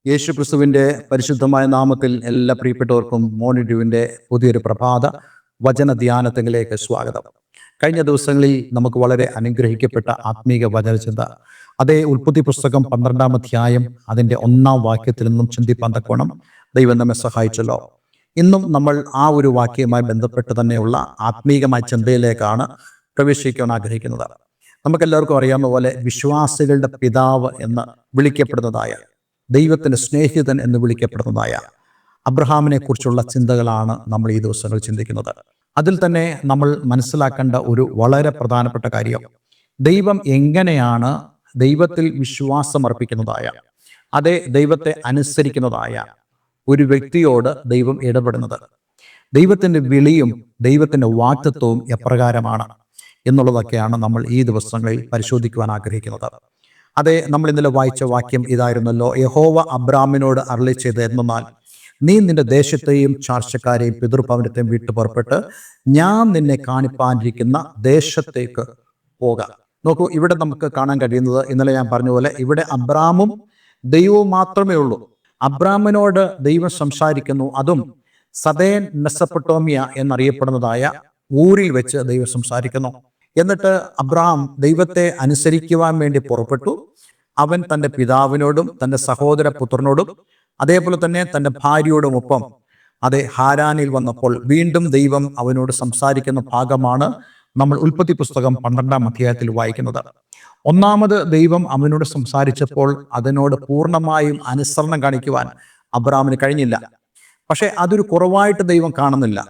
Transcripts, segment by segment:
യേശുക്രിസ്തുവിൻ്റെ പരിശുദ്ധമായ നാമത്തിൽ എല്ലാ പ്രിയപ്പെട്ടവർക്കും മോണിഡ്യൂവിൻ്റെ പുതിയൊരു പ്രഭാത വചന ധ്യാനത്തിലേക്ക് സ്വാഗതം. കഴിഞ്ഞ ദിവസങ്ങളിൽ നമുക്ക് വളരെ അനുഗ്രഹിക്കപ്പെട്ട ആത്മീക വചനചിന്ത അതേ ഉൽപ്പത്തി പുസ്തകം 12-ാം അധ്യായം അതിൻ്റെ 1-ാം വാക്യത്തിൽ നിന്നും ചിന്തിപ്പാൻ തക്കോണം ദൈവം നമ്മെ സഹായിച്ചല്ലോ. ഇന്നും നമ്മൾ ആ ഒരു വാക്യവുമായി ബന്ധപ്പെട്ട് തന്നെയുള്ള ആത്മീകമായ ചിന്തയിലേക്കാണ് പ്രവേശിക്കാൻ ആഗ്രഹിക്കുന്നത്. നമുക്കെല്ലാവർക്കും അറിയാവുന്ന പോലെ വിശ്വാസികളുടെ പിതാവ് എന്ന് വിളിക്കപ്പെടുന്നതായ, ദൈവത്തിൻ്റെ സ്നേഹിതൻ എന്ന് വിളിക്കപ്പെടുന്നതായ അബ്രഹാമിനെ കുറിച്ചുള്ള ചിന്തകളാണ് നമ്മൾ ഈ ദിവസങ്ങൾ ചിന്തിക്കുന്നത്. അതിൽ തന്നെ നമ്മൾ മനസ്സിലാക്കേണ്ട ഒരു വളരെ പ്രധാനപ്പെട്ട കാര്യം, ദൈവം എങ്ങനെയാണ് ദൈവത്തിൽ വിശ്വാസം അർപ്പിക്കുന്നതായ, അതേ ദൈവത്തെ അനുസരിക്കുന്നതായ ഒരു വ്യക്തിയോട് ദൈവം ഇടപെടുന്നത്, ദൈവത്തിൻ്റെ വിളിയും ദൈവത്തിൻ്റെ വാഗ്ദത്തവും എപ്രകാരമാണ് എന്നുള്ളതൊക്കെയാണ് നമ്മൾ ഈ ദിവസങ്ങളിൽ പരിശോധിക്കുവാൻ ആഗ്രഹിക്കുന്നത്. അതെ, നമ്മൾ ഇന്നലെ വായിച്ച വാക്യം ഇതായിരുന്നല്ലോ, യഹോവ അബ്രാമിനോട് അരുളി ചെയ്ത് എന്നാൽ നീ നിന്റെ ദേശത്തെയും ചാർച്ചക്കാരെയും പിതൃഭവനത്തെയും വിട്ടു പുറപ്പെട്ട് ഞാൻ നിന്നെ കാണിപ്പാനിരിക്കുന്ന ദേശത്തേക്ക് പോകാം. നോക്കൂ, ഇവിടെ നമുക്ക് കാണാൻ കഴിയുന്നത് ഇന്നലെ ഞാൻ പറഞ്ഞ പോലെ ഇവിടെ അബ്രാമും ദൈവവും മാത്രമേ ഉള്ളൂ. അബ്രാമിനോട് ദൈവം സംസാരിക്കുന്നു, അതും സദേൻ മെസപ്പൊട്ടോമിയ എന്നറിയപ്പെടുന്നതായ ഊരിൽ വെച്ച് ദൈവം സംസാരിക്കുന്നു. എന്നിട്ട് അബ്രഹാം ദൈവത്തെ അനുസരിക്കുവാൻ വേണ്ടി പുറപ്പെട്ടു. അവൻ തൻ്റെ പിതാവിനോടും തൻ്റെ സഹോദര പുത്രനോടും അതേപോലെ തന്നെ തൻ്റെ ഭാര്യയോടുമൊപ്പം അതേ ഹാരാനിൽ വന്നപ്പോൾ വീണ്ടും ദൈവം അവനോട് സംസാരിക്കുന്ന ഭാഗമാണ് നമ്മൾ ഉൽപ്പത്തി പുസ്തകം 12-ാം അധ്യായത്തിൽ വായിക്കുന്നത്. ഒന്നാമത് ദൈവം അവനോട് സംസാരിച്ചപ്പോൾ അതിനോട് പൂർണ്ണമായും അനുസരണം കാണിക്കുവാൻ അബ്രഹാമിന് കഴിഞ്ഞില്ല. പക്ഷെ അതൊരു കുറവായിട്ട് ദൈവം കാണുന്നില്ല.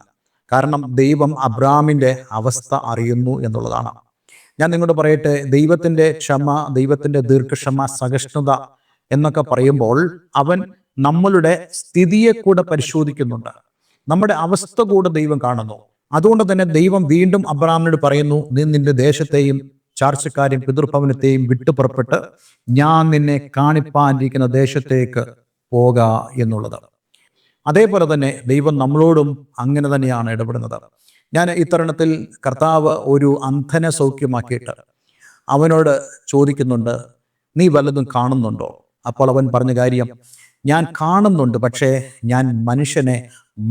കാരണം ദൈവം അബ്രഹാമിൻ്റെ അവസ്ഥ അറിയുന്നു എന്നുള്ളതാണ്. ഞാൻ നിങ്ങളോട് പറയട്ടെ, ദൈവത്തിൻ്റെ ക്ഷമ, ദൈവത്തിൻ്റെ ദീർഘക്ഷമ, സഹിഷ്ണുത എന്നൊക്കെ പറയുമ്പോൾ അവൻ നമ്മളുടെ സ്ഥിതിയെ കൂടെ പരിശോധിക്കുന്നുണ്ട്, നമ്മുടെ അവസ്ഥ കൂടെ ദൈവം കാണുന്നു. അതുകൊണ്ട് തന്നെ ദൈവം വീണ്ടും അബ്രഹാമിനോട് പറയുന്നു, നീ നിന്റെ ദേശത്തെയും ചാർച്ചക്കാരെയും പിതൃഭവനത്തെയും വിട്ടു പുറപ്പെട്ട് ഞാൻ നിന്നെ കാണിപ്പാനിരിക്കുന്ന ദേശത്തേക്ക് പോക എന്നുള്ളത്. അതേപോലെ തന്നെ ദൈവം നമ്മളോടും അങ്ങനെ തന്നെയാണ് ഇടപെടുന്നത്. ഞാൻ ഇത്തരുണത്തിൽ കർത്താവ് ഒരു അന്ധനെ സൗഖ്യമാക്കിയിട്ട് അവനോട് ചോദിക്കുന്നുണ്ട്, നീ വല്ലതും കാണുന്നുണ്ടോ? അപ്പോൾ അവൻ പറഞ്ഞ കാര്യം, ഞാൻ കാണുന്നുണ്ട്, പക്ഷേ ഞാൻ മനുഷ്യനെ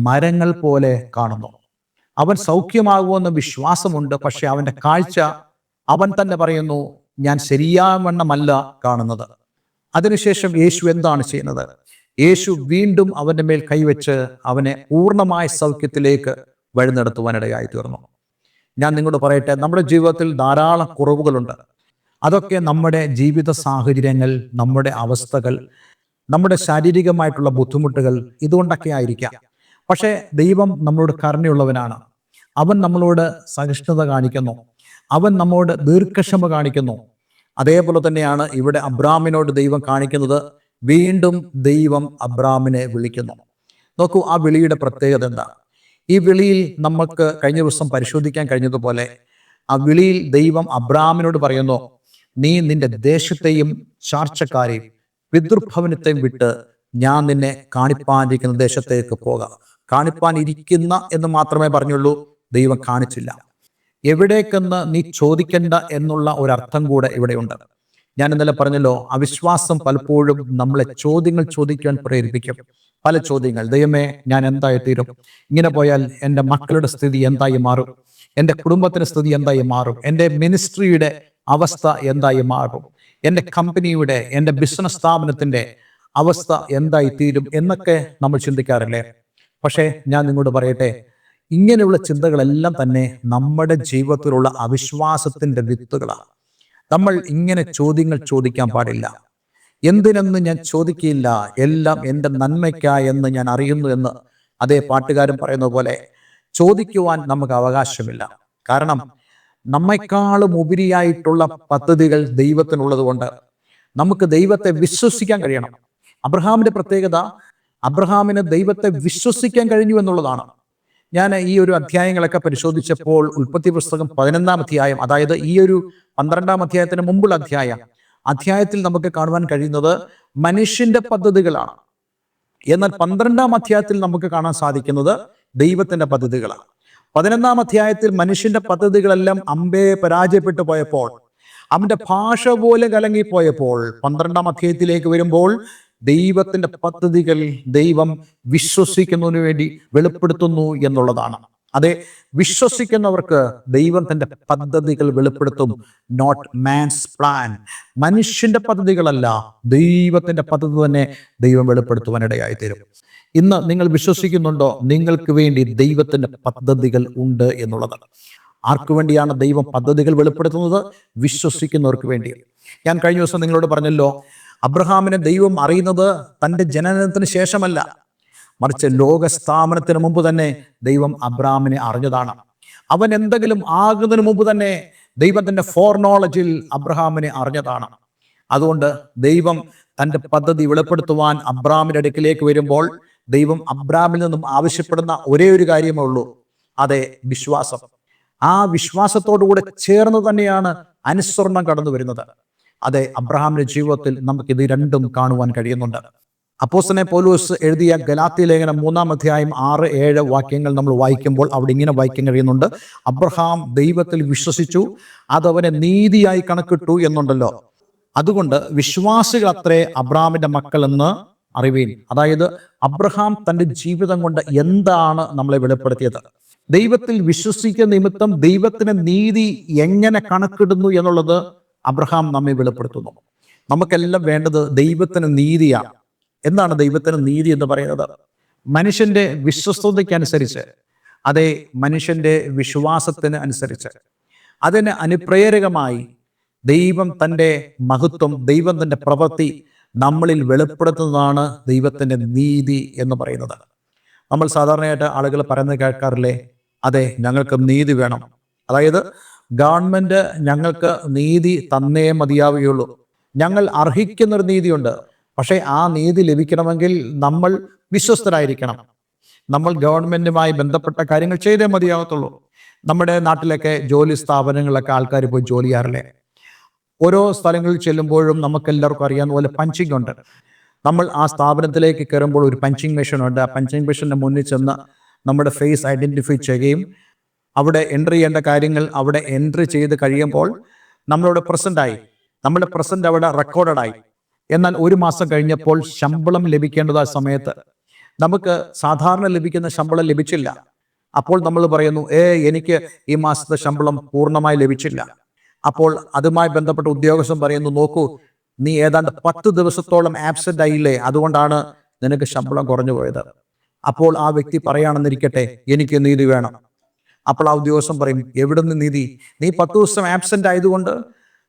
മരങ്ങൾ പോലെ കാണുന്നു. അവൻ സൗഖ്യമാകുമെന്ന് വിശ്വാസമുണ്ട്, പക്ഷെ അവൻ്റെ കാഴ്ച അവൻ തന്നെ പറയുന്നു, ഞാൻ ശരിയാവണ്ണമല്ല കാണുന്നത്. അതിനുശേഷം യേശു എന്താണ് ചെയ്യുന്നത്? യേശു വീണ്ടും അവൻ്റെ മേൽ കൈവച്ച് അവനെ പൂർണ്ണമായ സൗഖ്യത്തിലേക്ക് വഴി നടത്തുവാനിടയായി തീർന്നു. ഞാൻ നിങ്ങളോട് പറയട്ടെ, നമ്മുടെ ജീവിതത്തിൽ ധാരാളം കുറവുകളുണ്ട്. അതൊക്കെ നമ്മുടെ ജീവിത സാഹചര്യങ്ങൾ, നമ്മുടെ അവസ്ഥകൾ, നമ്മുടെ ശാരീരികമായിട്ടുള്ള ബുദ്ധിമുട്ടുകൾ ഇതുകൊണ്ടൊക്കെ ആയിരിക്കാം. പക്ഷേ ദൈവം നമ്മളോട് കരുണയുള്ളവനാണ്. അവൻ നമ്മളോട് സഹിഷ്ണുത കാണിക്കുന്നു, അവൻ നമ്മോട് ദീർഘക്ഷമ കാണിക്കുന്നു. അതേപോലെ തന്നെയാണ് ഇവിടെ അബ്രാമിനോട് ദൈവം കാണിക്കുന്നത്. വീണ്ടും ദൈവം അബ്രാമിനെ വിളിക്കുന്നു. നോക്കൂ, ആ വിളിയുടെ പ്രത്യേകത എന്താ? ഈ വിളിയിൽ നമുക്ക് കഴിഞ്ഞ ദിവസം പരിശോധിക്കാൻ കഴിഞ്ഞതുപോലെ ആ വിളിയിൽ ദൈവം അബ്രാമിനോട് പറയുന്നു, നീ നിന്റെ ദേശത്തെയും ചാർച്ചക്കാരെയും പിതൃഭവനത്തെയും വിട്ട് ഞാൻ നിന്നെ കാണിപ്പാനിരിക്കുന്ന ദേശത്തേക്ക് പോകാം. കാണിപ്പാനിരിക്കുന്ന എന്ന് മാത്രമേ പറഞ്ഞുള്ളൂ, ദൈവം കാണിച്ചില്ല. എവിടേക്കെന്ന് നീ ചോദിക്കേണ്ട എന്നുള്ള ഒരർത്ഥം കൂടെ ഇവിടെയുണ്ട്. ഞാൻ ഇന്നലെ പറഞ്ഞല്ലോ, അവിശ്വാസം പലപ്പോഴും നമ്മളെ ചോദ്യങ്ങൾ ചോദിക്കാൻ പ്രേരിപ്പിക്കും. പല ചോദ്യങ്ങൾ, ദൈവമേ ഞാൻ എന്തായി തീരും? ഇങ്ങനെ പോയാൽ എൻ്റെ മക്കളുടെ സ്ഥിതി എന്തായി മാറും? എൻ്റെ കുടുംബത്തിൻ്റെ സ്ഥിതി എന്തായി മാറും? എൻ്റെ മിനിസ്ട്രിയുടെ അവസ്ഥ എന്തായി മാറും? എൻ്റെ കമ്പനിയുടെ, എൻ്റെ ബിസിനസ് സ്ഥാപനത്തിൻ്റെ അവസ്ഥ എന്തായി തീരും എന്നൊക്കെ നമ്മൾ ചിന്തിക്കാറില്ലേ? പക്ഷേ ഞാൻ നിങ്ങളോട് പറയട്ടെ, ഇങ്ങനെയുള്ള ചിന്തകളെല്ലാം തന്നെ നമ്മുടെ ജീവിതത്തിലുള്ള അവിശ്വാസത്തിൻ്റെ വിത്തുകളാണ്. നമ്മൾ ഇങ്ങനെ ചോദ്യങ്ങൾ ചോദിക്കാൻ പാടില്ല. എന്തിനെന്ന് ഞാൻ ചോദിക്കില്ല, എല്ലാം എൻ്റെ നന്മയ്ക്കായെന്ന് ഞാൻ അറിയുന്നു എന്ന് അതേ പാട്ടുകാരൻ പറയുന്ന പോലെ ചോദിക്കുവാൻ നമുക്ക് അവകാശമില്ല. കാരണം നമ്മെക്കാളും ഉപരിയായിട്ടുള്ള പദ്ധതികൾ ദൈവത്തിനുള്ളത് കൊണ്ട് നമുക്ക് ദൈവത്തെ വിശ്വസിക്കാൻ കഴിയണം. അബ്രഹാമിൻ്റെ പ്രത്യേകത, അബ്രഹാമിന് ദൈവത്തെ വിശ്വസിക്കാൻ കഴിഞ്ഞു എന്നുള്ളതാണ്. ഞാൻ ഈ ഒരു അധ്യായങ്ങളൊക്കെ പരിശോധിച്ചപ്പോൾ ഉൽപ്പത്തി പുസ്തകം 11-ാം അധ്യായം, അതായത് ഈ ഒരു 12-ാം അധ്യായത്തിന് മുമ്പുള്ള അധ്യായത്തിൽ നമുക്ക് കാണുവാൻ കഴിയുന്നത് മനുഷ്യന്റെ പദ്ധതികളാണ്. എന്നാൽ 12-ാം അധ്യായത്തിൽ നമുക്ക് കാണാൻ സാധിക്കുന്നത് ദൈവത്തിന്റെ പദ്ധതികളാണ്. 11-ാം അധ്യായത്തിൽ മനുഷ്യന്റെ പദ്ധതികളെല്ലാം അമ്പേ പരാജയപ്പെട്ടു പോയപ്പോൾ, അവന്റെ ഭാഷ പോലെ കലങ്ങിപ്പോയപ്പോൾ 12-ാം അധ്യായത്തിലേക്ക് വരുമ്പോൾ ദൈവത്തിൻ്റെ പദ്ധതികൾ ദൈവം വിശ്വസിക്കുന്നതിന് വേണ്ടി വെളിപ്പെടുത്തുന്നു എന്നുള്ളതാണ്. അതെ, വിശ്വസിക്കുന്നവർക്ക് ദൈവം തൻ്റെ പദ്ധതികൾ വെളിപ്പെടുത്തും. Not man's plan. മനുഷ്യന്റെ പദ്ധതികളല്ല, ദൈവത്തിൻ്റെ പദ്ധതി തന്നെ ദൈവം വെളിപ്പെടുത്തുവാനിടയായി തീരും. ഇന്ന് നിങ്ങൾ വിശ്വസിക്കുന്നുണ്ടോ നിങ്ങൾക്ക് വേണ്ടി ദൈവത്തിൻ്റെ പദ്ധതികൾ ഉണ്ട് എന്നുള്ളത്? ആർക്കു വേണ്ടിയാണ് ദൈവം പദ്ധതികൾ വെളിപ്പെടുത്തുന്നത്? വിശ്വസിക്കുന്നവർക്ക് വേണ്ടി. ഞാൻ കഴിഞ്ഞ ദിവസം നിങ്ങളോട് പറഞ്ഞല്ലോ, അബ്രഹാമിനെ ദൈവം അറിയുന്നത് തൻ്റെ ജനനത്തിന് ശേഷമല്ല, മറിച്ച് ലോകസ്ഥാപനത്തിന് മുമ്പ് തന്നെ ദൈവം അബ്രഹാമിനെ അറിഞ്ഞതാണ്. അവൻ എന്തെങ്കിലും ആകുന്നതിന് മുമ്പ് തന്നെ ദൈവത്തിൻ്റെ ഫോർനോളജിൽ അബ്രഹാമിനെ അറിഞ്ഞതാണ്. അതുകൊണ്ട് ദൈവം തൻ്റെ പദ്ധതി വെളിപ്പെടുത്തുവാൻ അബ്രഹാമിന്റെ അടുക്കിലേക്ക് വരുമ്പോൾ ദൈവം അബ്രഹാമിൽ നിന്നും ആവശ്യപ്പെടുന്ന ഒരേ ഒരു കാര്യമേ ഉള്ളൂ, അതെ, വിശ്വാസം. ആ വിശ്വാസത്തോടുകൂടെ ചേർന്ന് തന്നെയാണ് അനുസരണം കടന്നു വരുന്നത്. അതെ, അബ്രഹാമിന്റെ ജീവിതത്തിൽ നമുക്കിത് രണ്ടും കാണുവാൻ കഴിയുന്നുണ്ട്. അപ്പോസ്തലനായ പൗലോസ് എഴുതിയ ഗലാത്യ ലേഖനം 3-ാം അധ്യായം 6-7 വാക്യങ്ങൾ നമ്മൾ വായിക്കുമ്പോൾ അവിടെ ഇങ്ങനെ വായിക്കാൻ കഴിയുന്നുണ്ട്: അബ്രഹാം ദൈവത്തിൽ വിശ്വസിച്ചു, അതവനെ നീതിയായി കണക്കിട്ടു എന്നുണ്ടല്ലോ. അതുകൊണ്ട് വിശ്വാസികൾ അത്രേ അബ്രഹാമിന്റെ മക്കൾ എന്ന് അറിവീൻ. അതായത് അബ്രഹാം തൻ്റെ ജീവിതം കൊണ്ട് എന്താണ് നമ്മളെ വെളിപ്പെടുത്തിയത്? ദൈവത്തിൽ വിശ്വസിക്കുന്ന നിമിത്തം ദൈവത്തിന് നീതി എങ്ങനെ കണക്കിടുന്നു എന്നുള്ളത് അബ്രഹാം നമ്മെ വെളിപ്പെടുത്തുന്നു. നമുക്കെല്ലാം വേണ്ടത് ദൈവത്തിന് നീതിയാണ്. എന്താണ് ദൈവത്തിന് നീതി എന്ന് പറയുന്നത്? മനുഷ്യന്റെ വിശ്വസ്തതയ്ക്കനുസരിച്ച്, അതേ, മനുഷ്യന്റെ വിശ്വാസത്തിന് അനുസരിച്ച്, അതിന് അനുപ്രേരകമായി ദൈവം തൻ്റെ മഹത്വം, ദൈവം തൻ്റെ പ്രവൃത്തി നമ്മളിൽ വെളിപ്പെടുത്തുന്നതാണ് ദൈവത്തിൻ്റെ നീതി എന്ന് പറയുന്നത്. നമ്മൾ സാധാരണയായിട്ട് ആളുകൾ പറയുന്നത് കേൾക്കാറില്ലേ? അതെ, ഞങ്ങൾക്ക് നീതി വേണം. അതായത് ഗവൺമെന്റ് ഞങ്ങൾക്ക് നീതി തന്നേ മതിയാവുകയുള്ളൂ. ഞങ്ങൾ അർഹിക്കുന്നൊരു നീതിയുണ്ട്, പക്ഷേ ആ നീതി ലഭിക്കണമെങ്കിൽ നമ്മൾ വിശ്വസ്തരായിരിക്കണം. നമ്മൾ ഗവൺമെന്റുമായി ബന്ധപ്പെട്ട കാര്യങ്ങൾ ചെയ്തേ മതിയാകത്തുള്ളൂ. നമ്മുടെ നാട്ടിലൊക്കെ ജോലി സ്ഥാപനങ്ങളിലൊക്കെ ആൾക്കാർ പോയി ജോലി ചെയ്യാറില്ലേ? ഓരോ സ്ഥലങ്ങളിൽ ചെല്ലുമ്പോഴും നമുക്കെല്ലാവർക്കും അറിയാവുന്ന പോലെ പഞ്ചിങ് ഉണ്ട്. നമ്മൾ ആ സ്ഥാപനത്തിലേക്ക് കയറുമ്പോൾ ഒരു പഞ്ചിങ് മെഷീൻ ഉണ്ട്. ആ പഞ്ചിങ് മെഷീൻ്റെ മുന്നിൽ ചെന്ന് നമ്മുടെ ഫേസ് ഐഡന്റിഫൈ ചെയ്യുകയും അവിടെ എൻട്രി ചെയ്യേണ്ട കാര്യങ്ങൾ അവിടെ എൻട്രി ചെയ്ത് കഴിയുമ്പോൾ നമ്മളവിടെ പ്രസൻ്റായി, നമ്മുടെ പ്രസന്റ് അവിടെ റെക്കോർഡായി. എന്നാൽ ഒരു മാസം കഴിഞ്ഞപ്പോൾ ശമ്പളം ലഭിക്കേണ്ടത് ആ സമയത്ത് നമുക്ക് സാധാരണ ലഭിക്കുന്ന ശമ്പളം ലഭിച്ചില്ല. അപ്പോൾ നമ്മൾ പറയുന്നു, എനിക്ക് ഈ മാസത്തെ ശമ്പളം പൂർണ്ണമായി ലഭിച്ചില്ല. അപ്പോൾ അതുമായി ബന്ധപ്പെട്ട ഉദ്യോഗസ്ഥൻ പറയുന്നു, നോക്കൂ, നീ ഏതാണ്ട് 10 ദിവസത്തോളം ആബ്സെന്റ് ആയില്ലേ, അതുകൊണ്ടാണ് നിനക്ക് ശമ്പളം കുറഞ്ഞു പോയത്. അപ്പോൾ ആ വ്യക്തി പറയുകയാണെന്നിരിക്കട്ടെ, എനിക്ക് നീതി വേണം. അപ്പോൾ ആ ഉദ്യോഗസ്ഥൻ പറയും, എവിടുന്ന് നീതി? നീ 10 ദിവസം ആബ്സെന്റ് ആയതുകൊണ്ട്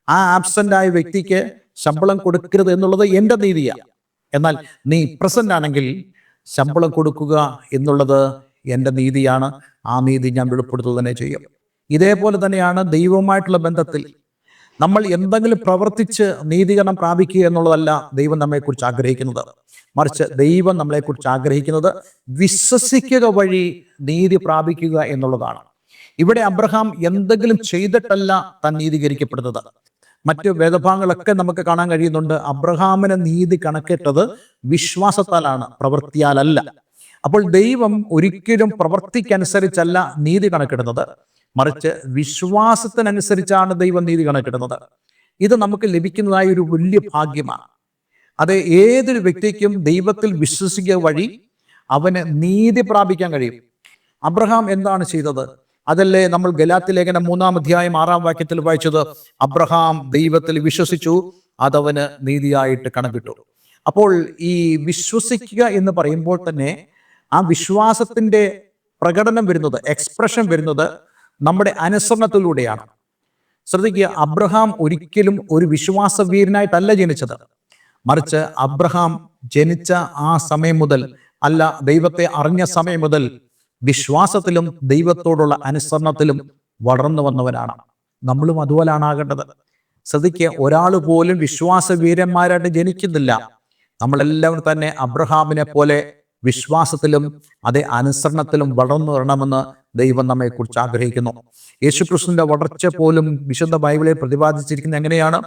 ആ ആബ്സെന്റ് ആയ വ്യക്തിക്ക് ശമ്പളം കൊടുക്കരുത് എന്നുള്ളത് എൻ്റെ നീതിയാണ്. എന്നാൽ നീ പ്രസന്റ് ആണെങ്കിൽ ശമ്പളം കൊടുക്കുക എന്നുള്ളത് എൻ്റെ നീതിയാണ്. ആ നീതി ഞാൻ വെളിപ്പെടുത്തുക തന്നെ ചെയ്യും. ഇതേപോലെ തന്നെയാണ് ദൈവവുമായിട്ടുള്ള ബന്ധത്തിൽ നമ്മൾ എന്തെങ്കിലും പ്രവർത്തിച്ച് നീതീകരണം പ്രാപിക്കുക എന്നുള്ളതല്ല ദൈവം നമ്മെക്കുറിച്ച് ആഗ്രഹിക്കുന്നത്. മറിച്ച് ദൈവം നമ്മളെക്കുറിച്ച് ആഗ്രഹിക്കുന്നത് വിശ്വസിക്കുക വഴി നീതി പ്രാപിക്കുക എന്നുള്ളതാണ്. ഇവിടെ അബ്രഹാം എന്തെങ്കിലും ചെയ്തിട്ടല്ല താൻ നീതീകരിക്കപ്പെടുന്നത്. മറ്റ് വേദഭാഗങ്ങളൊക്കെ നമുക്ക് കാണാൻ കഴിയുന്നുണ്ട്, അബ്രഹാമിന് നീതി കണക്കിട്ടത് വിശ്വാസത്താലാണ്, പ്രവൃത്തിയാലല്ല. അപ്പോൾ ദൈവം ഒരിക്കലും പ്രവൃത്തിക്കനുസരിച്ചല്ല നീതി കണക്കിടുന്നത്, മറിച്ച് വിശ്വാസത്തിനനുസരിച്ചാണ് ദൈവം നീതി കണക്കിടുന്നത്. ഇത് നമുക്ക് ലഭിക്കുന്നതായ ഒരു വലിയ ഭാഗ്യമാണ്. അത് ഏതൊരു വ്യക്തിക്കും ദൈവത്തിൽ വിശ്വസിക്കുക വഴി അവന് നീതി പ്രാപിക്കാൻ കഴിയും. അബ്രഹാം എന്താണ് ചെയ്തത്? അതല്ലേ നമ്മൾ ഗലാത്യ ലേഖനം 3-ാം അധ്യായം 6-ാം വാക്യത്തിൽ വായിച്ചത്? അബ്രഹാം ദൈവത്തിൽ വിശ്വസിച്ചു, അതവന് നീതിയായിട്ട് കണക്കിട്ടു. അപ്പോൾ ഈ വിശ്വസിക്കുക എന്ന് പറയുമ്പോൾ തന്നെ ആ വിശ്വാസത്തിന്റെ പ്രകടനം വരുന്നത്, എക്സ്പ്രഷൻ വരുന്നത് നമ്മുടെ അനുസരണത്തിലൂടെയാണ്. ശ്രദ്ധിക്കുക, അബ്രഹാം ഒരിക്കലും ഒരു വിശ്വാസവീരനായിട്ടല്ല ജനിച്ചത്, മറിച്ച് അബ്രഹാം ജനിച്ച ആ സമയം മുതൽ, അല്ല, ദൈവത്തെ അറിഞ്ഞ സമയം മുതൽ വിശ്വാസത്തിലും ദൈവത്തോടുള്ള അനുസരണത്തിലും വളർന്നു വന്നവനാണ്. നമ്മളും അതുപോലാണ് ആകേണ്ടത്. ശ്രദ്ധിക്കുക, ഒരാൾ പോലും വിശ്വാസവീരന്മാരായിട്ട് ജനിക്കുന്നില്ല. നമ്മളെല്ലാവരും തന്നെ അബ്രഹാമിനെ പോലെ വിശ്വാസത്തിലും അതേ അനുസരണത്തിലും വളർന്നു വരണമെന്ന് ദൈവം നമ്മെക്കുറിച്ച് ആഗ്രഹിക്കുന്നു. യേശുക്രിസ്തുവിന്റെ വളർച്ച പോലും വിശുദ്ധ ബൈബിളിൽ പ്രതിപാദിച്ചിരിക്കുന്നത് എങ്ങനെയാണ്?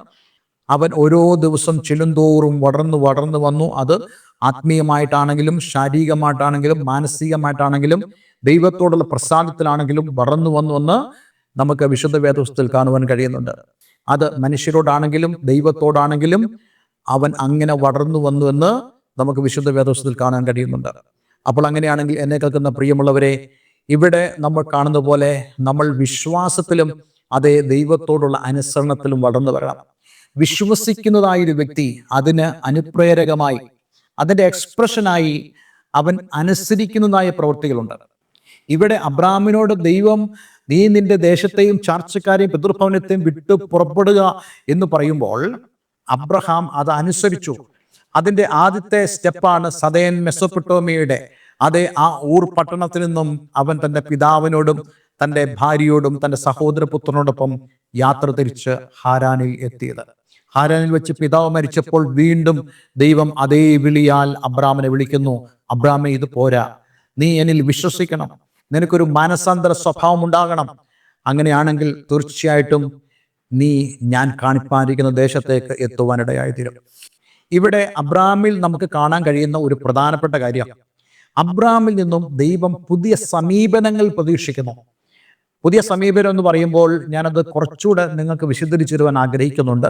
അവൻ ഓരോ ദിവസം ചെല്ലുന്തോറും വളർന്നു വളർന്നു വന്നു. അത് ആത്മീയമായിട്ടാണെങ്കിലും ശാരീരികമായിട്ടാണെങ്കിലും മാനസികമായിട്ടാണെങ്കിലും ദൈവത്തോടുള്ള പ്രസാദത്തിലാണെങ്കിലും വളർന്നു വന്നുവെന്ന് നമുക്ക് വിശുദ്ധ വേദപുസ്തകത്തിൽ കാണുവാൻ കഴിയുന്നുണ്ട്. അത് മനുഷ്യരോടാണെങ്കിലും ദൈവത്തോടാണെങ്കിലും അവൻ അങ്ങനെ വളർന്നു വന്നുവെന്ന് നമുക്ക് വിശുദ്ധ വേദപുസ്തകത്തിൽ കാണാൻ കഴിയുന്നുണ്ട്. അപ്പോൾ അങ്ങനെയാണെങ്കിൽ എന്നെ കേൾക്കുന്ന പ്രിയമുള്ളവരെ, ഇവിടെ നമ്മൾ കാണുന്ന പോലെ നമ്മൾ വിശ്വാസത്തിലും അതേ ദൈവത്തോടുള്ള അനുസരണത്തിലും വളർന്നു വരണം. വിശ്വസിക്കുന്നതായൊരു വ്യക്തി അതിന് അനുപ്രേരകമായി, അതിൻ്റെ എക്സ്പ്രഷനായി അവൻ അനുസരിക്കുന്നതായ പ്രവൃത്തികളുണ്ട്. ഇവിടെ അബ്രാഹാമിനോട് ദൈവം നീ നിന്റെ ദേശത്തെയും ചാർച്ചക്കാരെയും പിതൃഭവനത്തെയും വിട്ടു പുറപ്പെടുക എന്ന് പറയുമ്പോൾ അബ്രഹാം അത് അനുസരിച്ചു. അതിൻ്റെ ആദ്യത്തെ സ്റ്റെപ്പാണ് സദേൻ മെസൊപ്പൊട്ടോമിയയുടെ അതേ ആ ഊർ പട്ടണത്തിൽ നിന്നും അവൻ തൻ്റെ പിതാവിനോടും തൻ്റെ ഭാര്യയോടും തൻ്റെ സഹോദരപുത്രനോടൊപ്പം യാത്ര തിരിച്ച് ഹാരാനിൽ എത്തിയത്. ഹാരാനിൽ വെച്ച് പിതാവ് മരിച്ചപ്പോൾ വീണ്ടും ദൈവം അതേ വിളിയാൽ അബ്രാമിനെ വിളിക്കുന്നു. അബ്രാമേ, ഇത് പോരാ, നീ എന്നിൽ വിശ്വസിക്കണം, നിനക്കൊരു മാനസാന്തര സ്വഭാവം ഉണ്ടാകണം. അങ്ങനെയാണെങ്കിൽ തീർച്ചയായിട്ടും നീ ഞാൻ കാണിപ്പാനിരിക്കുന്ന ദേശത്തേക്ക് എത്തുവാനിടയായിത്തീരും. ഇവിടെ അബ്രാമിൽ നമുക്ക് കാണാൻ കഴിയുന്ന ഒരു പ്രധാനപ്പെട്ട കാര്യം, അബ്രാമിൽ നിന്നും ദൈവം പുതിയ സമീപനങ്ങൾ പ്രതീക്ഷിക്കുന്നു. പുതിയ സമീപനം എന്ന് പറയുമ്പോൾ ഞാനത് കുറച്ചുകൂടെ നിങ്ങൾക്ക് വിശദീകരിച്ചിരുവാൻ ആഗ്രഹിക്കുന്നുണ്ട്.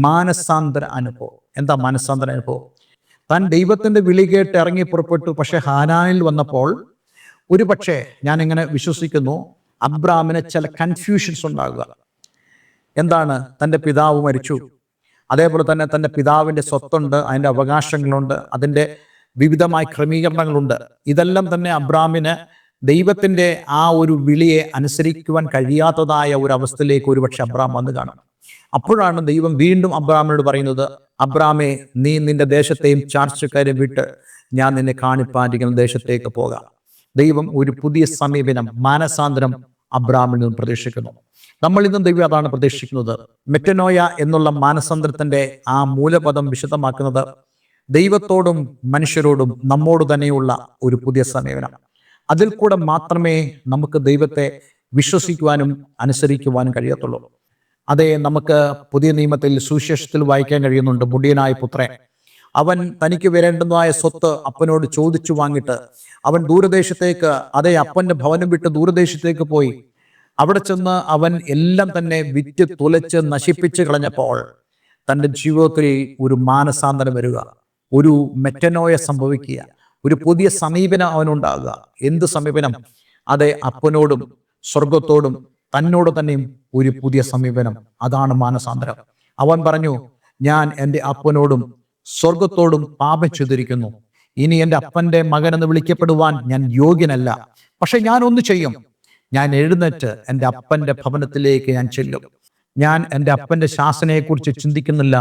മാനസാന്തര അനുഭവം. എന്താ മാനസാന്തര അനുഭവം? താൻ ദൈവത്തിൻ്റെ വിളി കേട്ട് ഇറങ്ങി പുറപ്പെട്ടു. പക്ഷെ ഹാനാനിൽ വന്നപ്പോൾ ഒരു പക്ഷേ ഞാൻ ഇങ്ങനെ വിശ്വസിക്കുന്നു, അബ്രാമിന് ചില കൺഫ്യൂഷൻസ് ഉണ്ടാകുക. എന്താണ്? തൻ്റെ പിതാവ് മരിച്ചു, അതേപോലെ തന്നെ തൻ്റെ പിതാവിൻ്റെ സ്വത്തുണ്ട്, അതിൻ്റെ അവകാശങ്ങളുണ്ട്, അതിൻ്റെ വിവിധമായ ക്രമീകരണങ്ങളുണ്ട്. ഇതെല്ലാം തന്നെ അബ്രാമിന് ദൈവത്തിൻ്റെ ആ ഒരു വിളിയെ അനുസരിക്കുവാൻ കഴിയാത്തതായ ഒരു അവസ്ഥയിലേക്ക് ഒരുപക്ഷെ അബ്രാം വന്നു കാണും. അപ്പോഴാണ് ദൈവം വീണ്ടും അബ്രാമിനോട് പറയുന്നത്, അബ്രാമേ, നീ നിന്റെ ദേശത്തെയും ചാർച്ചക്കാരെയും വിട്ട് ഞാൻ നിന്നെ കാണിപ്പാനിരിക്കുന്ന ദേശത്തേക്ക് പോകാം. ദൈവം ഒരു പുതിയ സമീപനം, മാനസാന്തരം അബ്രാമിൽ നിന്നും പ്രതീക്ഷിക്കുന്നു. നമ്മൾ ഇന്നും ദൈവം അതാണ് പ്രതീക്ഷിക്കുന്നത്. മെറ്റനോയ എന്നുള്ള മാനസാന്തരത്തിന്റെ ആ മൂലപദം വിശദമാക്കുന്നത് ദൈവത്തോടും മനുഷ്യരോടും നമ്മോട് തന്നെയുള്ള ഒരു പുതിയ സമീപനം. അതിൽ കൂടെ മാത്രമേ നമുക്ക് ദൈവത്തെ വിശ്വസിക്കുവാനും അനുസരിക്കുവാനും കഴിയത്തുള്ളൂ. അതേ, നമുക്ക് പുതിയ നിയമത്തിൽ സുവിശേഷത്തിൽ വായിക്കാൻ കഴിയുന്നുണ്ട്. മുടിയനായ പുത്രൻ, അവൻ തനിക്ക് വരേണ്ടതായ സ്വത്ത് അപ്പനോട് ചോദിച്ചു വാങ്ങിയിട്ട് അവൻ ദൂരദേശത്തേക്ക്, അതേ അപ്പന്റെ ഭവനം വിട്ട് ദൂരദേശത്തേക്ക് പോയി. അവിടെ ചെന്ന് അവൻ എല്ലാം തന്നെ വിറ്റ് തുലച്ച് നശിപ്പിച്ച് കളഞ്ഞപ്പോൾ തൻ്റെ ജീവിതത്തിൽ ഒരു മാനസാന്തരം വരിക, ഒരു മെറ്റനോയ സംഭവിക്കുക, ഒരു പുതിയ സമീപനം അവനുണ്ടാകുക. എന്ത് സമീപനം? അതേ, അപ്പനോടും സ്വർഗത്തോടും തന്നോട് തന്നെയും ഒരു പുതിയ സമീപനം. അതാണ് മാനസാന്തരം. അവൻ പറഞ്ഞു, ഞാൻ എൻ്റെ അപ്പനോടും സ്വർഗത്തോടും പാപം ചെയ്തിരിക്കുന്നു. ഇനി എൻ്റെ അപ്പൻ്റെ മകൻ എന്ന് വിളിക്കപ്പെടുവാൻ ഞാൻ യോഗ്യനല്ല. പക്ഷെ ഞാൻ ഒന്ന് ചെയ്യും, ഞാൻ എഴുന്നേറ്റ് എൻ്റെ അപ്പൻ്റെ ഭവനത്തിലേക്ക് ഞാൻ ചെല്ലും. ഞാൻ എൻ്റെ അപ്പൻ്റെ ശാസനയെക്കുറിച്ച് ചിന്തിക്കുന്നില്ല,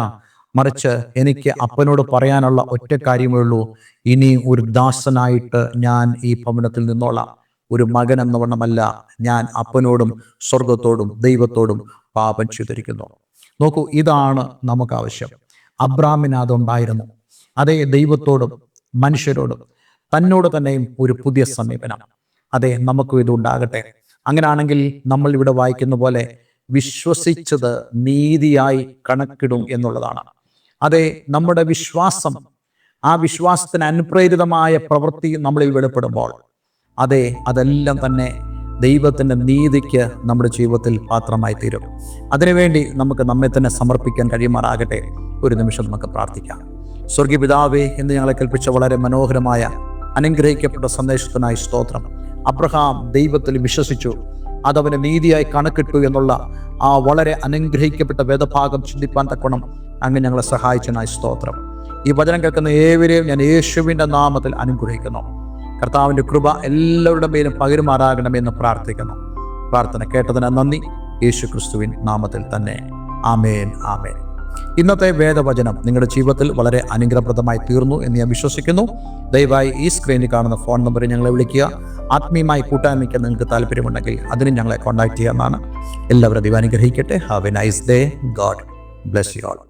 മറിച്ച് എനിക്ക് അപ്പനോട് പറയാനുള്ള ഒറ്റ കാര്യമേ ഉള്ളൂ, ഇനി ഒരു ദാസനായിട്ട് ഞാൻ ഈ ഭവനത്തിൽ നിന്നോളാം. ഒരു മകൻ എന്ന വണ്ണമല്ല, ഞാൻ അപ്പനോടും സ്വർഗത്തോടും ദൈവത്തോടും പാപം ചെയ്തിരിക്കുന്നു. നോക്കൂ, ഇതാണ് നമുക്ക് ആവശ്യം. അബ്രാമിന് അതുണ്ടായിരുന്നു. അതേ, ദൈവത്തോടും മനുഷ്യരോടും തന്നോട് തന്നെയും ഒരു പുതിയ സമീപനം. അതെ, നമുക്കും ഇതുണ്ടാകട്ടെ. അങ്ങനെയാണെങ്കിൽ നമ്മൾ ഇവിടെ വായിക്കുന്ന പോലെ വിശ്വസിച്ചത് നീതിയായി കണക്കിടും എന്നുള്ളതാണ്. അതെ, നമ്മുടെ വിശ്വാസം, ആ വിശ്വാസത്തിന് അനുപ്രേരിതമായ പ്രവൃത്തി നമ്മളിൽ വെളിപ്പെടുമ്പോൾ, അതെ, അതെല്ലാം തന്നെ ദൈവത്തിൻ്റെ നീതിക്ക് നമ്മുടെ ജീവിതത്തിൽ പാത്രമായി തീരും. അതിനുവേണ്ടി നമുക്ക് നമ്മെ തന്നെ സമർപ്പിക്കാൻ കഴിയുമാറാകട്ടെ. ഒരു നിമിഷം നമുക്ക് പ്രാർത്ഥിക്കാം. സ്വർഗീയ പിതാവേ, എന്ന് ഞങ്ങളെ കൽപ്പിച്ച വളരെ മനോഹരമായ അനുഗ്രഹിക്കപ്പെട്ട സന്ദേശത്തിനായി സ്തോത്രം. അബ്രഹാം ദൈവത്തിൽ വിശ്വസിച്ചു, അതവന് നീതിയായി കണക്കിട്ടു എന്നുള്ള ആ വളരെ അനുഗ്രഹിക്കപ്പെട്ട വേദഭാഗം ചിന്തിപ്പാൻ തക്കണം അങ്ങ് ഞങ്ങളെ സഹായിച്ചതിനായി സ്തോത്രം. ഈ വചനം കേൾക്കുന്ന ഏവരെയും ഞാൻ യേശുവിൻ്റെ നാമത്തിൽ അനുഗ്രഹിക്കുന്നു. കർത്താവിൻ്റെ കൃപ എല്ലാവരുടെ മേലും പകരുമാറാകണമെന്ന് പ്രാർത്ഥിക്കുന്നു. പ്രാർത്ഥന കേട്ടതിന് നന്ദി. യേശു ക്രിസ്തുവിൻ നാമത്തിൽ തന്നെ. ആമേൻ, ആമേൻ. ഇന്നത്തെ വേദവചനം നിങ്ങളുടെ ജീവിതത്തിൽ വളരെ അനുഗ്രഹപ്രദമായി തീർന്നു എന്ന് ഞാൻ വിശ്വസിക്കുന്നു. ദയവായി ഈ സ്ക്രീനിൽ കാണുന്ന ഫോൺ നമ്പറിൽ ഞങ്ങളെ വിളിക്കുക. ആത്മീയമായി കൂട്ടായ്മയ്ക്ക് നിങ്ങൾക്ക് താല്പര്യമുണ്ടെങ്കിൽ അതിന് ഞങ്ങളെ കോൺടാക്ട് ചെയ്യാവുന്നതാണ്. എല്ലാവരും ദൈവം അനുഗ്രഹിക്കട്ടെ. Have A nice day. God bless you all.